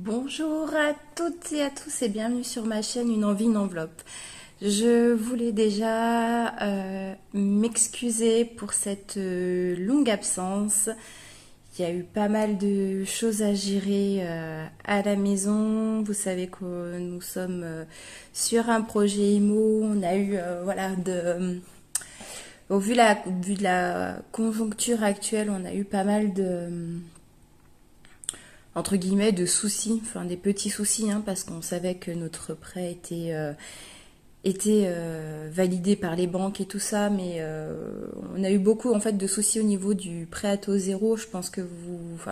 Bonjour à toutes et à tous et bienvenue sur ma chaîne Une envie, une enveloppe. Je voulais déjà m'excuser pour cette longue absence. Il y a eu pas mal de choses à gérer à la maison. Vous savez que nous sommes sur un projet IMO. On a eu vu de la conjoncture actuelle, on a eu pas mal de entre guillemets de soucis, enfin des petits soucis, hein, parce qu'on savait que notre prêt était validé par les banques et tout ça, mais on a eu beaucoup en fait de soucis au niveau du prêt à taux zéro. Je pense que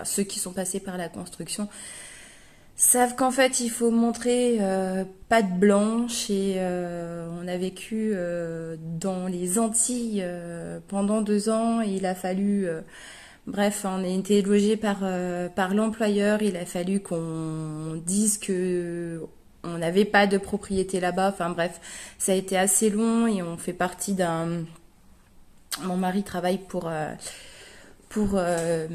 ceux qui sont passés par la construction savent qu'en fait il faut montrer patte blanche et on a vécu dans les Antilles pendant 2 ans et il a fallu bref, on a été logé par l'employeur. Il a fallu qu'on dise que on n'avait pas de propriété là-bas. Enfin bref, ça a été assez long et on fait partie d'un. Mon mari travaille pour euh,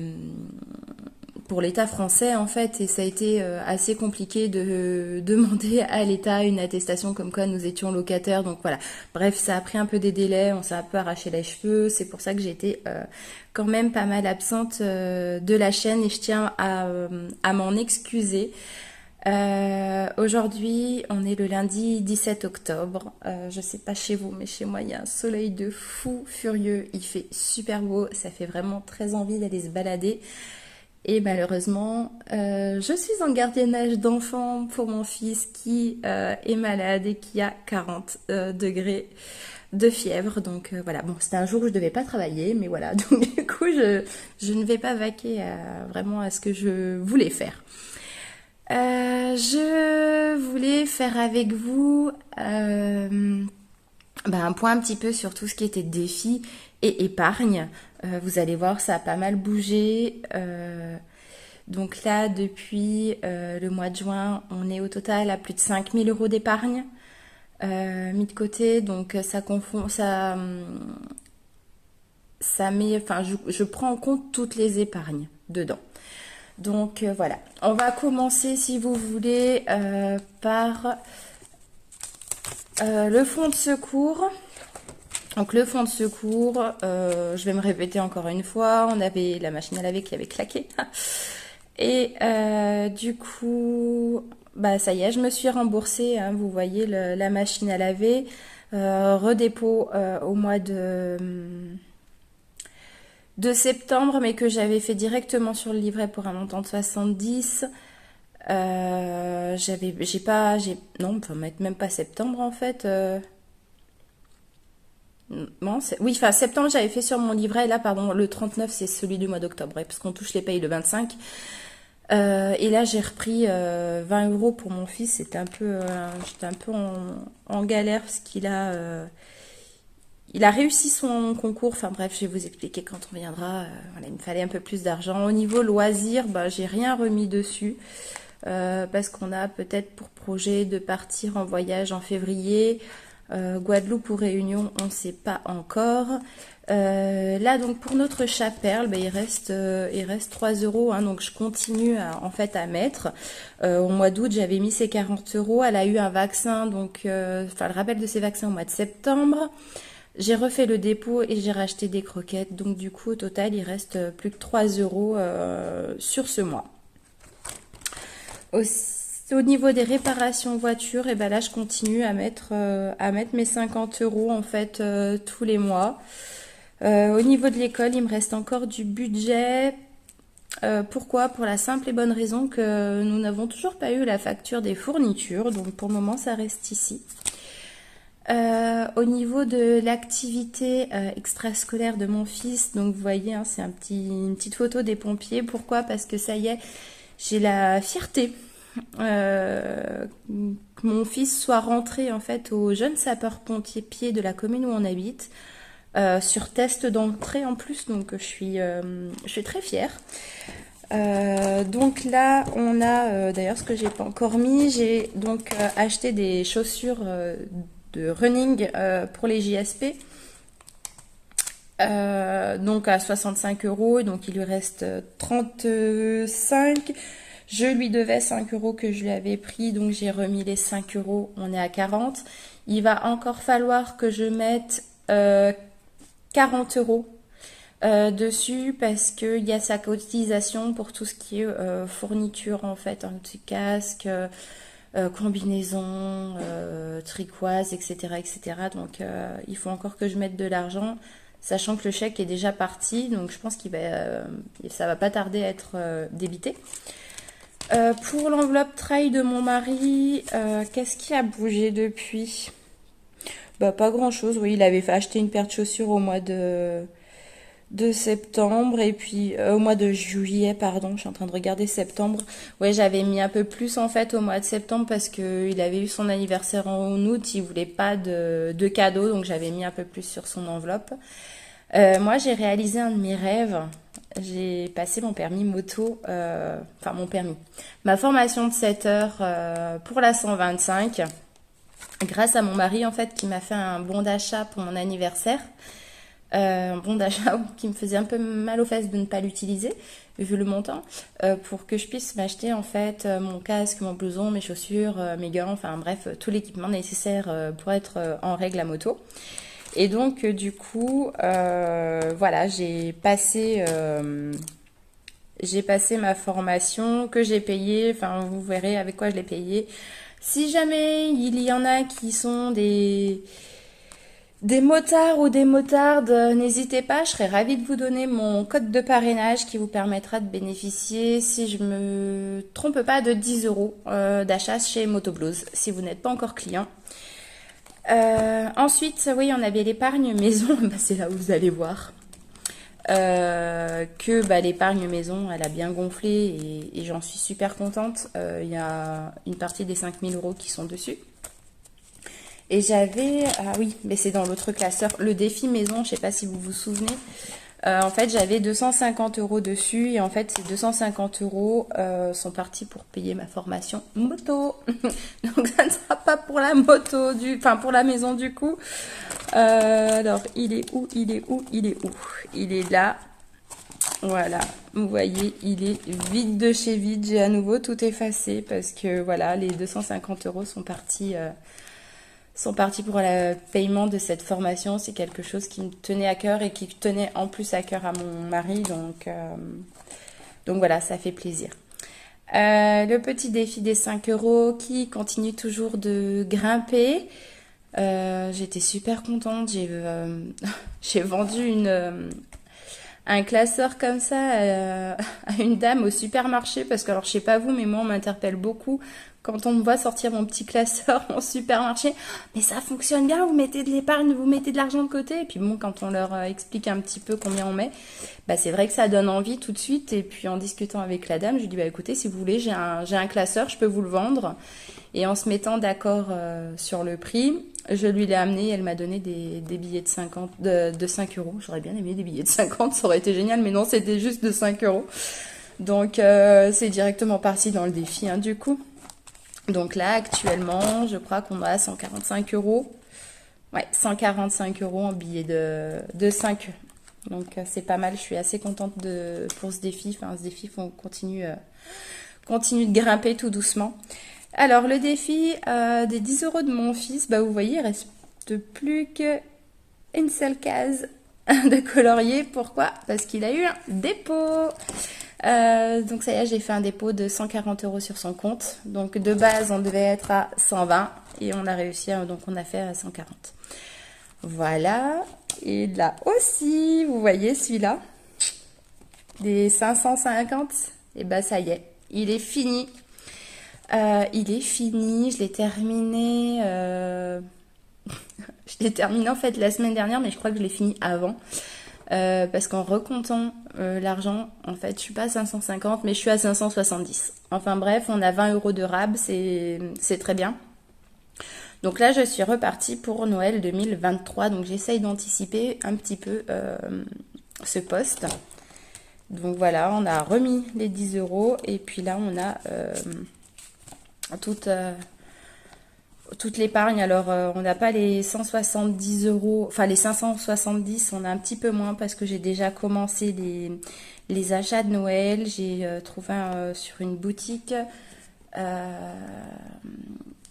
pour l'État français en fait et ça a été assez compliqué de demander à l'État une attestation comme quoi nous étions locataires. Donc voilà, bref, ça a pris un peu des délais, on s'est un peu arraché les cheveux. C'est pour ça que j'ai été quand même pas mal absente de la chaîne et je tiens à m'en excuser. Aujourd'hui, on est le lundi 17 octobre. Je sais pas chez vous, mais chez moi, il y a un soleil de fou furieux. Il fait super beau. Ça fait vraiment très envie d'aller se balader. Et malheureusement, je suis en gardiennage d'enfant pour mon fils qui est malade et qui a 40 degrés de fièvre. Donc voilà, bon, c'était un jour où je devais pas travailler, mais voilà. Donc du coup, je ne vais pas vaquer vraiment à ce que je voulais faire. Je voulais faire avec vous un point un petit peu sur tout ce qui était défi et épargne. Vous allez voir, ça a pas mal bougé. Donc là, depuis le mois de juin, on est au total à plus de 5 000 € d'épargne mis de côté. Donc ça confond, ça met, enfin, je prends en compte toutes les épargnes dedans. Donc voilà, on va commencer si vous voulez par le fonds de secours. Donc le fonds de secours, je vais me répéter encore une fois, on avait la machine à laver qui avait claqué. Et du coup, bah ça y est, je me suis remboursée, hein, vous voyez la machine à laver. Redépôt au mois de septembre, mais que j'avais fait directement sur le livret pour un montant de 70. Non, enfin, même pas septembre en fait. Non, oui, enfin septembre j'avais fait sur mon livret. Et là, pardon, le 39 c'est celui du mois d'octobre, ouais, parce qu'on touche les payes le 25. Et là, j'ai repris 20 € pour mon fils. J'étais un peu en galère parce il a réussi son concours. Enfin bref, je vais vous expliquer quand on viendra. Voilà, il me fallait un peu plus d'argent. Au niveau loisirs, bah, j'ai rien remis dessus. Parce qu'on a peut-être pour projet de partir en voyage en février. Guadeloupe ou Réunion, on ne sait pas encore. Là, donc pour notre chaperle, bah, il reste 3 €. Hein, donc je continue en fait à mettre. Au mois d'août, j'avais mis ces 40 €. Elle a eu un vaccin, donc le rappel de ses vaccins au mois de septembre. J'ai refait le dépôt et j'ai racheté des croquettes. Donc du coup, au total, il reste plus que 3 € sur ce mois. Au niveau des réparations voitures, et ben là je continue à mettre mes 50 € en fait tous les mois. Au niveau de l'école, il me reste encore du budget. Pourquoi? Pour la simple et bonne raison que nous n'avons toujours pas eu la facture des fournitures, donc pour le moment ça reste ici. Au niveau de l'activité extrascolaire de mon fils, donc vous voyez, hein, c'est une petite photo des pompiers. Pourquoi? Parce que ça y est, j'ai la fierté que mon fils soit rentré en fait au jeune sapeur-pompier de la commune où on habite sur test d'entrée en plus, donc je suis très fière. Donc là on a d'ailleurs ce que j'ai pas encore mis, j'ai donc acheté des chaussures de running pour les JSP. Donc à 65 €, donc il lui reste 35. Je lui devais 5 euros que je lui avais pris, donc j'ai remis les 5 euros, on est à 40. Il va encore falloir que je mette 40 euros dessus parce qu'il y a sa cotisation pour tout ce qui est fourniture en fait, un petit casque, combinaison, tricoise, etc. etc. Donc il faut encore que je mette de l'argent, sachant que le chèque est déjà parti, donc je pense ça va pas tarder à être débité. Pour l'enveloppe trail de mon mari, qu'est-ce qui a bougé depuis? Bah pas grand chose, oui, il avait fait acheter une paire de chaussures au mois de septembre et puis au mois de juillet, pardon, je suis en train de regarder septembre. Ouais, j'avais mis un peu plus en fait au mois de septembre parce que il avait eu son anniversaire en août, il voulait pas de cadeau, donc j'avais mis un peu plus sur son enveloppe. Moi, j'ai réalisé un de mes rêves. J'ai passé mon permis moto, enfin mon permis, ma formation de 7 heures pour la 125, grâce à mon mari en fait qui m'a fait un bon d'achat pour mon anniversaire. Un bon d'achat qui me faisait un peu mal aux fesses de ne pas l'utiliser, vu le montant, pour que je puisse m'acheter en fait mon casque, mon blouson, mes chaussures, mes gants, enfin bref, tout l'équipement nécessaire pour être en règle à moto. Et donc du coup, voilà, j'ai passé ma formation que j'ai payée, enfin vous verrez avec quoi je l'ai payée. Si jamais il y en a qui sont des motards ou des motardes, n'hésitez pas, je serais ravie de vous donner mon code de parrainage qui vous permettra de bénéficier, si je me trompe pas, de 10 euros d'achat chez Motoblues, si vous n'êtes pas encore client. Ensuite, oui, on avait l'épargne maison, bah, c'est là où vous allez voir que bah, l'épargne maison, elle a bien gonflé et j'en suis super contente. Il y a une partie des 5000 euros qui sont dessus. Et j'avais, ah oui, mais c'est dans l'autre classeur, le défi maison, je sais pas si vous vous souvenez. En fait, j'avais 250 euros dessus et en fait, ces 250 euros sont partis pour payer ma formation moto. Donc, ça ne sera pas pour la moto, enfin pour la maison du coup. Alors, il est où? Il est où? Il est où? Il est là. Voilà, vous voyez, il est vide de chez vide. J'ai à nouveau tout effacé parce que voilà, les 250 euros sont partis pour le paiement de cette formation. C'est quelque chose qui me tenait à cœur et qui tenait en plus à cœur à mon mari. Donc voilà, ça fait plaisir. Le petit défi des 5 euros qui continue toujours de grimper. J'étais super contente. J'ai vendu un classeur comme ça à une dame au supermarché parce que, alors je sais pas vous, mais moi on m'interpelle beaucoup quand on me voit sortir mon petit classeur en supermarché. Mais ça fonctionne bien, vous mettez de l'épargne, vous mettez de l'argent de côté. Et puis bon, quand on leur explique un petit peu combien on met, bah c'est vrai que ça donne envie tout de suite. Et puis en discutant avec la dame, je lui dis bah écoutez, si vous voulez, j'ai un classeur, je peux vous le vendre. Et en se mettant d'accord sur le prix, je lui l'ai amené, elle m'a donné des billets de 5 euros. J'aurais bien aimé des billets de 50, ça aurait été génial, mais non, c'était juste de 5 euros. Donc c'est directement parti dans le défi du coup. Donc là, actuellement, je crois qu'on a 145 euros. Ouais, 145 euros en billets de 5. Donc c'est pas mal, je suis assez contente pour ce défi. Enfin, ce défi, on continue de grimper tout doucement. Alors, le défi des 10 euros de mon fils, bah vous voyez, il reste plus qu'une seule case de colorier. Pourquoi? Parce qu'il a eu un dépôt. Donc ça y est, j'ai fait un dépôt de 140 euros sur son compte. Donc de base, on devait être à 120 et on a réussi, donc on a fait à 140. Voilà. Et là aussi, vous voyez celui-là, des 550, et bah ça y est, il est fini. Je l'ai terminé. Je l'ai terminé en fait la semaine dernière, mais je crois que je l'ai fini avant. Parce qu'en recomptant l'argent, en fait, je suis pas à 550, mais je suis à 570. Enfin bref, on a 20 euros de rab, c'est très bien. Donc là, je suis repartie pour Noël 2023. Donc j'essaye d'anticiper un petit peu ce poste. Donc voilà, on a remis les 10 euros et puis là, on a toute l'épargne. Alors, on n'a pas les 170 euros, enfin les 570, on a un petit peu moins parce que j'ai déjà commencé les achats de Noël. J'ai trouvé sur une boutique euh,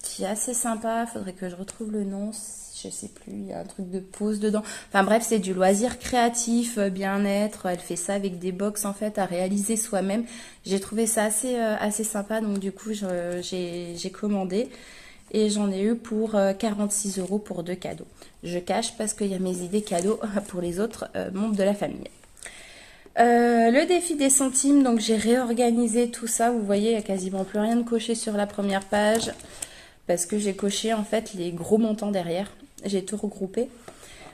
qui est assez sympa. Faudrait que je retrouve le nom. Je sais plus. Il y a un truc de pause dedans. Enfin bref, c'est du loisir créatif, bien-être. Elle fait ça avec des box en fait à réaliser soi-même. J'ai trouvé ça assez sympa. Donc du coup, j'ai commandé. Et j'en ai eu pour 46 € pour 2 cadeaux. Je cache parce qu'il y a mes idées cadeaux pour les autres membres de la famille. Le défi des centimes, donc j'ai réorganisé tout ça. Vous voyez, il n'y a quasiment plus rien de coché sur la première page parce que j'ai coché en fait les gros montants derrière. J'ai tout regroupé.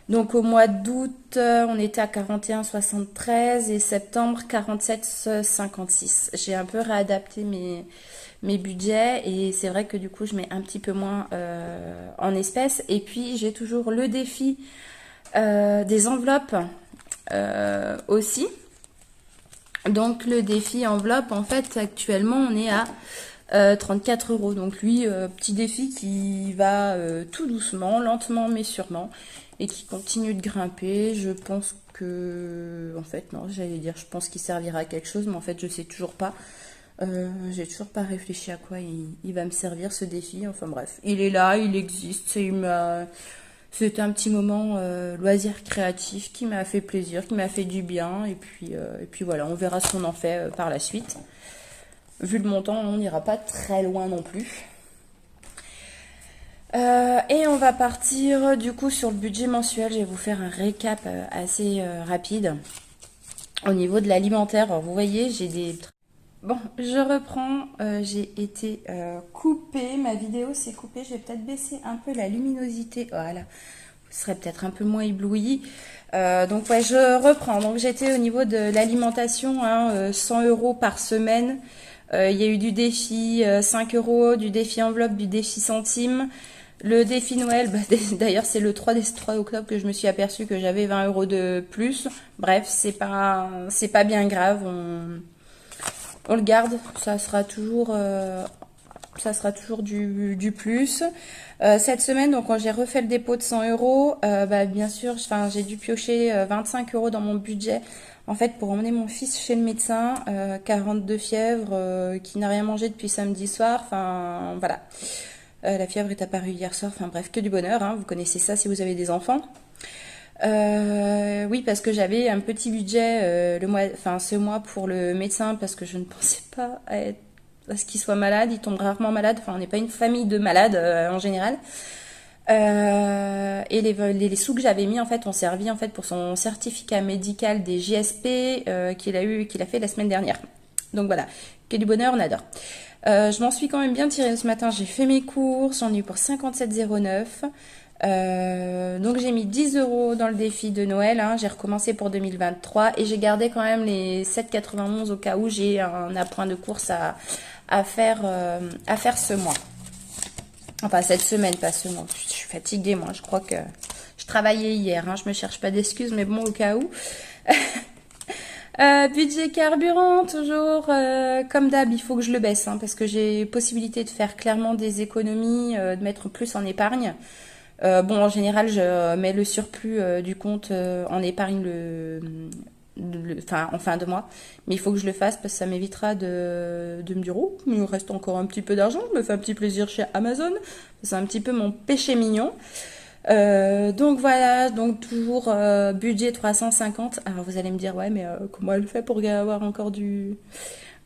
Donc au mois d'août, on était à 41,73 et septembre 47,56. J'ai un peu réadapté mes budgets et c'est vrai que du coup je mets un petit peu moins en espèces. Et puis j'ai toujours le défi des enveloppes aussi. Donc le défi enveloppe, en fait actuellement on est à 34 €. Donc lui, petit défi qui va tout doucement, lentement mais sûrement, et qui continue de grimper. Je pense que, en fait non, j'allais dire, je pense qu'il servira à quelque chose, mais en fait je sais toujours pas. J'ai toujours pas réfléchi à quoi il va me servir ce défi. Enfin bref, il est là, il existe. C'était un petit moment loisir créatif qui m'a fait plaisir, qui m'a fait du bien. Et puis voilà, on verra ce qu'on en fait par la suite. Vu le montant, on n'ira pas très loin non plus. Et on va partir du coup sur le budget mensuel. Je vais vous faire un récap assez rapide. Au niveau de l'alimentaire, vous voyez, j'ai des... Bon, je reprends. J'ai été coupée. Ma vidéo s'est coupée. Je vais peut-être baisser un peu la luminosité. Voilà. Vous serez peut-être un peu moins ébloui. Donc ouais, je reprends. Donc j'étais au niveau de l'alimentation, 100 € par semaine. Il y a eu du défi 5 €, du défi enveloppe, du défi centime. Le défi Noël, d'ailleurs c'est le 3 octobre que je me suis aperçue que j'avais 20 € de plus. Bref, c'est pas bien grave. On le garde, ça sera toujours du plus. Cette semaine, donc quand j'ai refait le dépôt de 100 €, bien sûr, j'ai dû piocher 25 € dans mon budget. En fait, pour emmener mon fils chez le médecin, 42 fièvre, qui n'a rien mangé depuis samedi soir. Enfin, voilà. La fièvre est apparue hier soir. Enfin bref, que du bonheur. Vous connaissez ça si vous avez des enfants. Oui, parce que j'avais un petit budget ce mois pour le médecin parce que je ne pensais pas à ce qu'il soit malade. Il tombe rarement malade. Enfin, on n'est pas une famille de malades en général. Et les sous que j'avais mis en fait ont servi en fait pour son certificat médical des JSP qu'il a fait la semaine dernière. Donc voilà, que du bonheur, on adore. Je m'en suis quand même bien tirée ce matin. J'ai fait mes courses, j'en ai eu pour 57,09 €. Donc j'ai mis 10 € dans le défi de Noël. J'ai recommencé pour 2023 et j'ai gardé quand même les 7,91 € au cas où j'ai un appoint de course à faire ce mois. Enfin cette semaine, pas ce mois. Je suis fatiguée moi. Je crois que je travaillais hier. Je me cherche pas d'excuses, mais bon au cas où. Budget carburant, toujours comme d'hab, il faut que je le baisse parce que j'ai possibilité de faire clairement des économies, de mettre plus en épargne. En général, je mets le surplus du compte en épargne en fin de mois. Mais il faut que je le fasse parce que ça m'évitera de me dire oh, il me reste encore un petit peu d'argent, je me fais un petit plaisir chez Amazon. C'est un petit peu mon péché mignon. Donc voilà, donc toujours budget 350. Alors vous allez me dire ouais mais comment elle fait pour avoir encore du...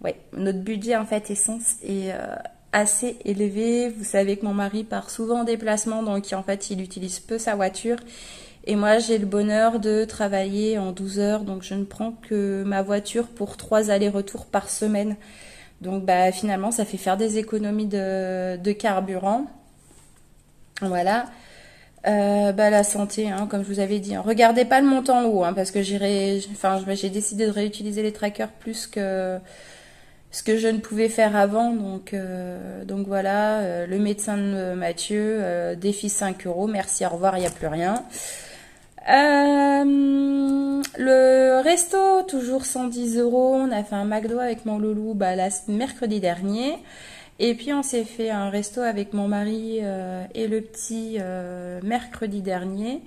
Ouais, notre budget en fait est assez élevé. Vous savez que mon mari part souvent en déplacement, donc en fait il utilise peu sa voiture. Et moi j'ai le bonheur de travailler en 12 heures, donc je ne prends que ma voiture pour 3 allers-retours par semaine. Donc finalement ça fait faire des économies de carburant. Voilà. La santé, comme je vous avais dit. Regardez pas le montant en haut, parce que j'ai décidé de réutiliser les trackers plus que ce que je ne pouvais faire avant. Donc voilà, le médecin de Mathieu, défi 5 €. Merci, au revoir, il n'y a plus rien. Le resto, toujours 110 €. On a fait un McDo avec mon loulou mercredi dernier. Et puis on s'est fait un resto avec mon mari et le petit mercredi dernier.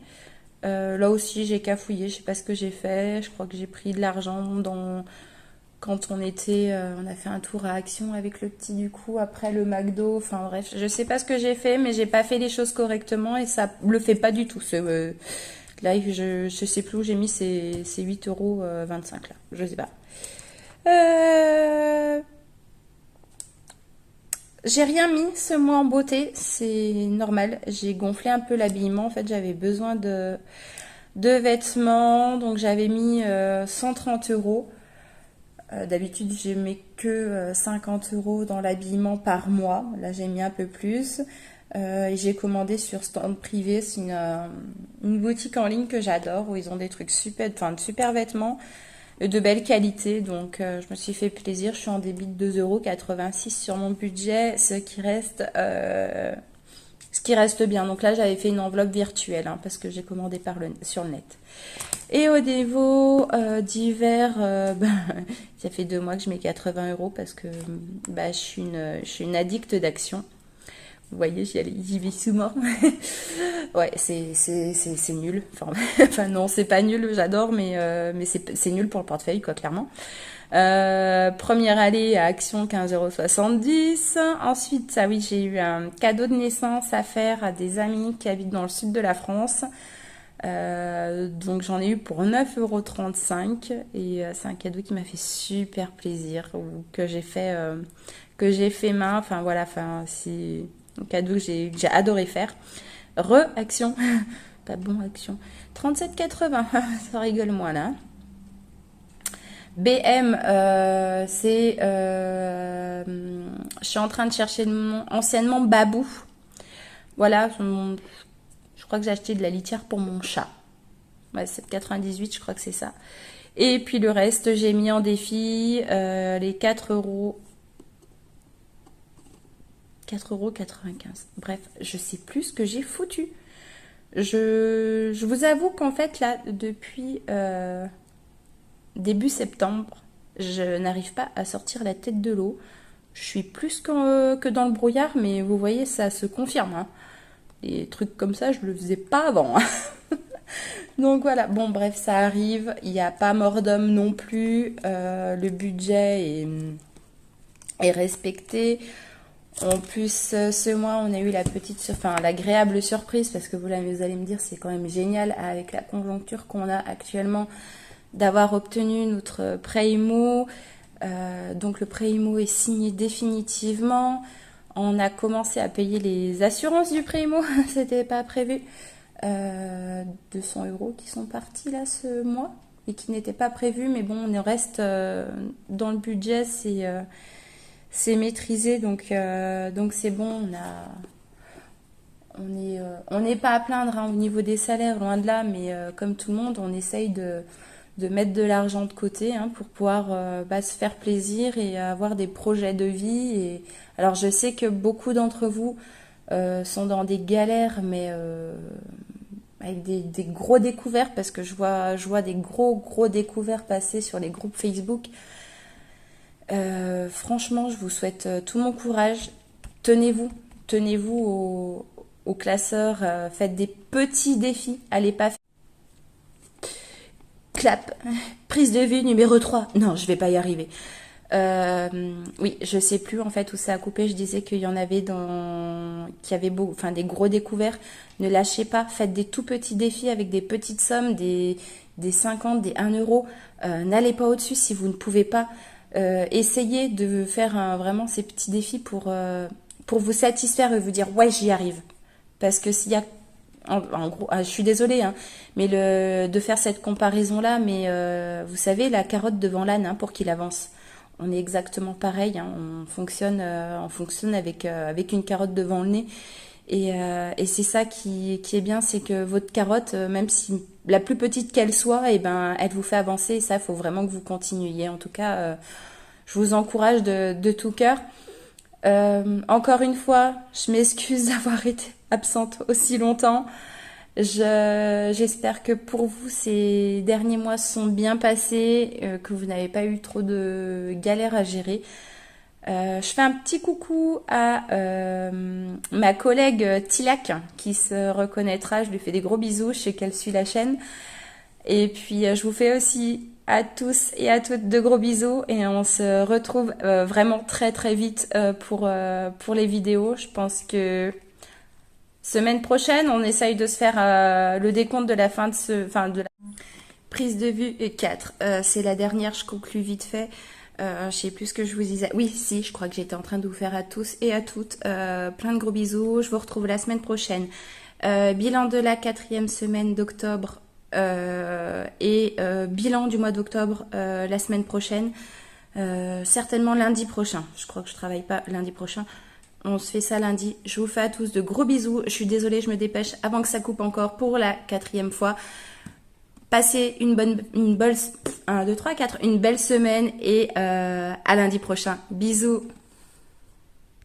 Là aussi, j'ai cafouillé, je sais pas ce que j'ai fait. Je crois que j'ai pris de l'argent quand on a fait un tour à Action avec le petit du coup, après le McDo. Enfin bref, je sais pas ce que j'ai fait, mais j'ai pas fait les choses correctement et ça le fait pas du tout. Live, je sais plus où j'ai mis ces 8,25 € là. Je sais pas. Euh, J'ai rien mis ce mois en beauté, c'est normal. J'ai gonflé un peu l'habillement. En fait, j'avais besoin de vêtements, donc j'avais mis 130 €. D'habitude, je mets que 50 € dans l'habillement par mois. Là, j'ai mis un peu plus. Et j'ai commandé sur Stand Privé, c'est une boutique en ligne que j'adore, où ils ont des trucs super, enfin de super vêtements de belle qualité. Donc je me suis fait plaisir, je suis en débit de 2,86 € sur mon budget, ce qui reste bien. Donc là, j'avais fait une enveloppe virtuelle, hein, parce que j'ai commandé sur le net. Et au niveau d'hiver, ça fait 2 mois que je mets 80 € parce que je suis une addicte d'Action. Vous voyez, j'y vais souvent. Ouais, c'est nul. Enfin, non, c'est pas nul, j'adore, mais c'est nul pour le portefeuille, quoi, clairement. Première allée à Action, 15,70 €. Ensuite, ça oui, j'ai eu un cadeau de naissance à faire à des amis qui habitent dans le sud de la France. Donc j'en ai eu pour 9,35 € et c'est un cadeau qui m'a fait super plaisir, ou que j'ai fait main. Enfin voilà, enfin c'est un cadeau que j'ai adoré faire. Action, pas bon Action. 37,80 €, ça rigole moins là. BM, je suis en train de chercher le nom, anciennement Babou. Voilà, je crois que j'ai acheté de la litière pour mon chat. Ouais, 7,98 €, je crois que c'est ça. Et puis le reste, j'ai mis en défi les 4 €. 4,95 €. Bref, je sais plus ce que j'ai foutu. Je vous avoue qu'en fait, là, depuis début septembre, je n'arrive pas à sortir la tête de l'eau. Je suis plus que dans le brouillard, mais vous voyez, ça se confirme, hein. Des trucs comme ça, je le faisais pas avant, hein. Donc voilà, bon bref, ça arrive. Il n'y a pas mort d'homme non plus. Le budget est respecté. En plus, ce mois, on a eu l'agréable surprise, parce que vous allez me dire, c'est quand même génial avec la conjoncture qu'on a actuellement d'avoir obtenu notre prêt IMO. Donc le prêt IMO est signé définitivement. On a commencé à payer les assurances du prêt IMO, c'était pas prévu. 200 € qui sont partis là ce mois et qui n'étaient pas prévus, mais bon, on reste dans le budget, c'est maîtrisé, donc c'est bon. On n'est pas à plaindre, hein, au niveau des salaires, loin de là, mais comme tout le monde, on essaye de mettre de l'argent de côté, hein, pour pouvoir se faire plaisir et avoir des projets de vie. Et alors je sais que beaucoup d'entre vous sont dans des galères, mais avec des gros découverts, parce que je vois des gros découverts passer sur les groupes Facebook. Franchement, je vous souhaite tout mon courage. Tenez-vous au classeur, faites des petits défis, allez pas faire clap, prise de vue numéro 3. Non, je vais pas y arriver. Oui, je sais plus en fait où ça a coupé. Je disais qu'il y en avait qui avait des gros découverts. Ne lâchez pas, faites des tout petits défis avec des petites sommes, des 50, des 1 €. N'allez pas au-dessus si vous ne pouvez pas. Essayez de faire vraiment ces petits défis pour vous satisfaire et vous dire ouais, j'y arrive. Parce que s'il y a en gros, je suis désolée, hein, mais de faire cette comparaison-là, mais vous savez, la carotte devant l'âne, hein, pour qu'il avance. On est exactement pareil, hein, on fonctionne avec une carotte devant le nez. Et c'est ça qui est bien, c'est que votre carotte, même si la plus petite qu'elle soit, elle vous fait avancer. Et ça, il faut vraiment que vous continuiez. En tout cas, je vous encourage de tout cœur. Encore une fois, je m'excuse d'avoir été absente aussi longtemps. J'espère que pour vous, ces derniers mois sont bien passés, que vous n'avez pas eu trop de galères à gérer. Je fais un petit coucou à ma collègue Tilak qui se reconnaîtra. Je lui fais des gros bisous. Je sais qu'elle suit la chaîne. Et puis, je vous fais aussi à tous et à toutes de gros bisous. Et on se retrouve vraiment très très vite pour les vidéos. Je pense que semaine prochaine, on essaye de se faire le décompte de la fin de de la prise de vue 4. C'est la dernière, je conclue vite fait. Je sais plus ce que je vous disais. Oui, si, je crois que j'étais en train de vous faire à tous et à toutes plein de gros bisous. Je vous retrouve la semaine prochaine. Bilan de la 4e semaine d'octobre et bilan du mois d'octobre la semaine prochaine. Certainement lundi prochain. Je crois que je travaille pas lundi prochain. On se fait ça lundi. Je vous fais à tous de gros bisous. Je suis désolée, je me dépêche avant que ça coupe encore pour la 4e fois. Passez une belle 1, 2, 3, 4, une belle semaine et à lundi prochain. Bisous.